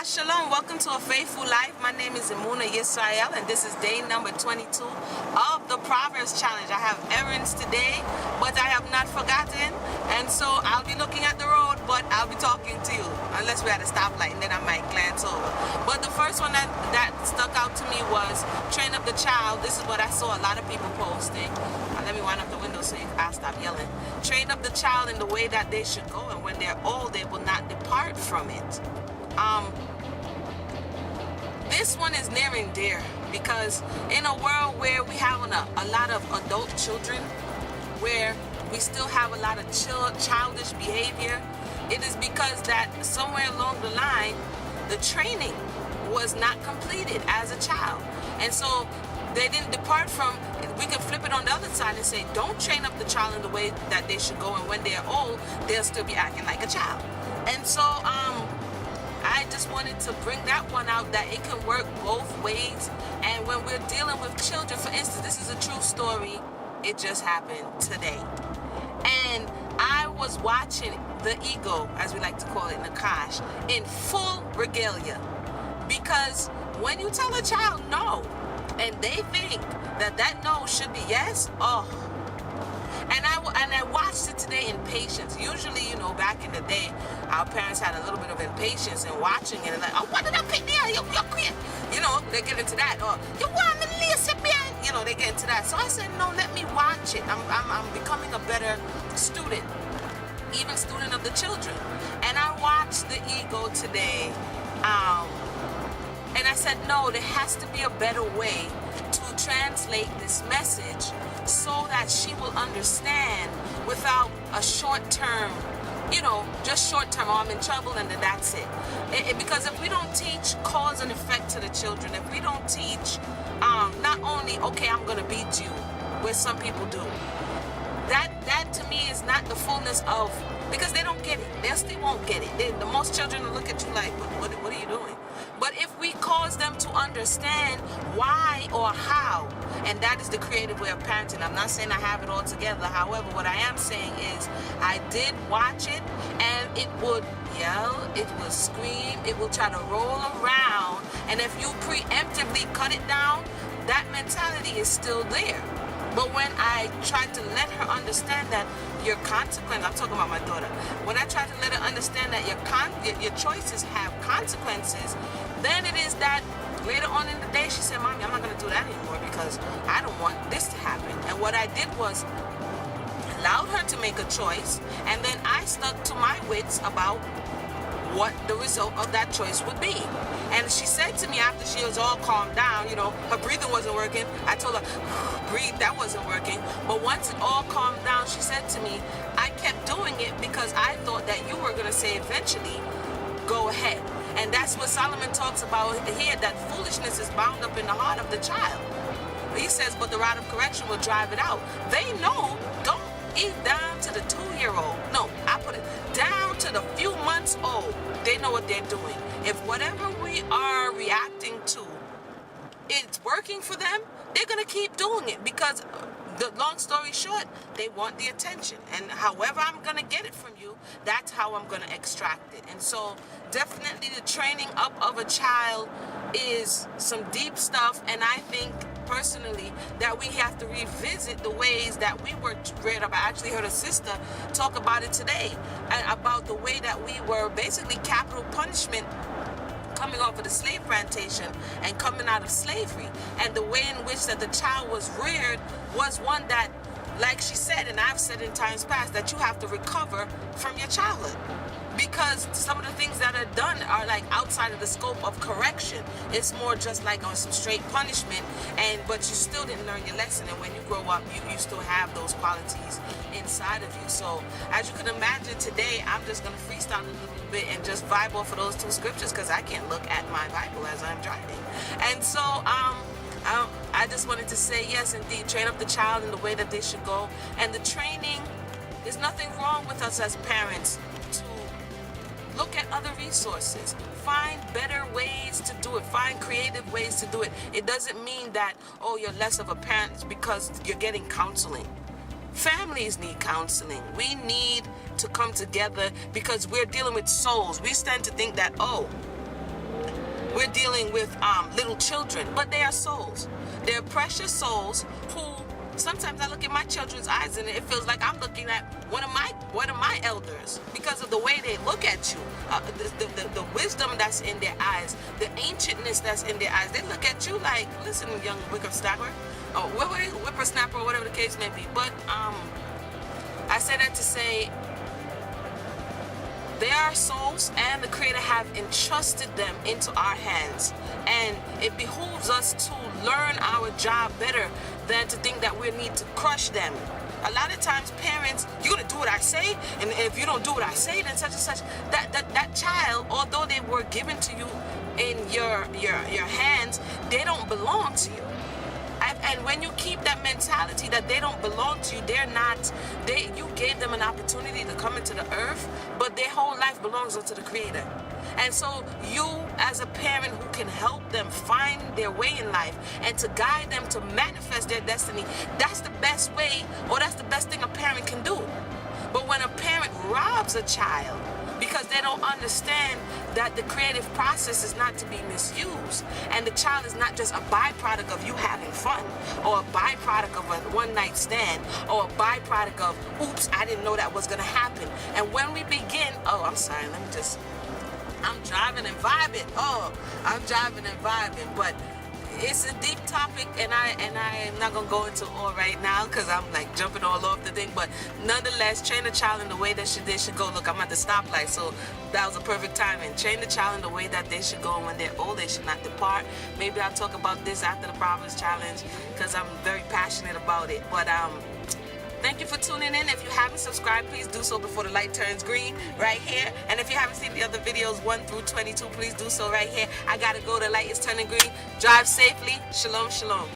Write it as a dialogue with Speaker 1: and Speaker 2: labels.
Speaker 1: Shabbat Shalom. Welcome to A Faithful Life. My name is Imuna Yisrael, and this is day number 22 of the Proverbs Challenge. I have errands today, but I have not forgotten, and so I'll be looking at the road, but I'll be talking to you, unless we're at a stoplight, and then I might glance over. But the first one that stuck out to me was train up the child. This is what I saw a lot of people posting. Let me wind up the window so I'll stop yelling. Train up the child in the way that they should go, and when they're old, they will not depart from it. This one is near and dear because in a world where we have a lot of adult children, where we still have a lot of childish behavior, it is because that somewhere along the line, the training was not completed as a child. And so they didn't depart from, we can flip it on the other side and say, don't train up the child in the way that they should go, and when they're old, they'll still be acting like a child. And so, I just wanted to bring that one out, that it can work both ways. And when we're dealing with children, for instance, this is a true story. It just happened today. And I was watching the ego, as we like to call it, Nakash, in full regalia. Because when you tell a child no, and they think that that no should be yes, And I watched it today in patience. Usually, back in the day, our parents had a little bit of impatience in watching it. And like, oh, what did I pick there? You're quick. They get into that. Or, you want me to listen, man? They get into that. So I said, no, let me watch it. I'm becoming a better student, even student of the children. And I watched the ego today. And I said, no, there has to be a better way to translate this message so that she will understand without a short-term, just short-term, I'm in trouble and then that's it. Because if we don't teach cause and effect to the children, if we don't teach not only, okay, I'm going to beat you, where some people do, that to me is not the fullness of, because they don't get it. They still won't get it. The most children will look at you like, what are you doing? But if we cause them to understand why or how, and that is the creative way of parenting. I'm not saying I have it all together. However, what I am saying is I did watch it, and it would yell, it would scream, it will try to roll around, and if you preemptively cut it down, that mentality is still there. But when I tried to let her understand that your consequence, I'm talking about my daughter, when I tried to let her understand that your choices have consequences, then it is that later on in the day she said, Mommy, I'm not going to do that anymore because I don't want this to happen. And what I did was allowed her to make a choice, and then I stuck to my wits about what the result of that choice would be. And she said to me after she was all calmed down, her breathing wasn't working. I told her, breathe, that wasn't working. But once it all calmed down, she said to me, I kept doing it because I thought that you were going to say eventually, go ahead. And that's what Solomon talks about here, that foolishness is bound up in the heart of the child. He says, but the rod of correction will drive it out. They know, don't eat down to the 2-year-old. No, I put it down to the few months old. They know what they're doing. If whatever we are reacting to, it's working for them, they're going to keep doing it because, the long story short, they want the attention. And however I'm going to get it from you, that's how I'm going to extract it. And so definitely the training up of a child is some deep stuff. And I think personally that we have to revisit the ways that we were bred up. I actually heard a sister talk about it today, about the way that we were basically capital punishment coming off of the slave plantation and coming out of slavery, and the way in which that the child was reared was one that, like she said, and I've said in times past, that you have to recover from your childhood, because some of the things that are done are like outside of the scope of correction. It's more just like on some straight punishment, but you still didn't learn your lesson, and when you grow up, you still have those qualities inside of you. So as you can imagine, today I'm just going to freestyle a little bit and just vibe off of those two scriptures because I can't look at my Bible as I'm driving. And so I just wanted to say, yes, indeed, train up the child in the way that they should go. And the training, there's nothing wrong with us as parents to look at other resources, find better ways to do it, find creative ways to do it. It doesn't mean that, you're less of a parent because you're getting counseling. Families need counseling. We need to come together because we're dealing with souls. We tend to think that, we're dealing with little children, but they are souls. They're precious souls who sometimes I look at my children's eyes and it feels like I'm looking at one of my elders because of the way they look at you, the wisdom that's in their eyes, the ancientness that's in their eyes. They look at you like, listen, young whippersnapper, or whippersnapper, or whatever the case may be. But I say that to say, they are souls, and the Creator have entrusted them into our hands, and it behooves us to learn our job better than to think that we need to crush them. A lot of times parents, you're gonna do what I say, and if you don't do what I say, then such and such. That child, although they were given to you in your hands, they don't belong to you. And when you keep that mentality that they don't belong to you, you gave them an opportunity to come into the earth, but their whole life belongs unto the Creator. And so you, as a parent who can help them find their way in life and to guide them to manifest their destiny, that's the best way, or that's the best thing a parent can do. But when a parent robs a child because they don't understand that the creative process is not to be misused, and the child is not just a byproduct of you having fun, or a byproduct of a one-night stand, or a byproduct of, oops, I didn't know that was going to happen. And when we begin, I'm driving and vibing. But it's a deep topic, and I am not gonna go into it all right now because I'm like jumping all off the thing. But nonetheless, train a child in the way that they should go. Look, I'm at the stoplight, so that was a perfect timing. Train the child in the way that they should go, and when they're old, they should not depart. Maybe I'll talk about this after the Proverbs challenge because I'm very passionate about it. But thank you for tuning in. If you haven't subscribed, please do so before the light turns green right here. And if you haven't seen the other videos 1 through 22, please do so right here. I gotta go. The light is turning green. Drive safely. Shalom, shalom.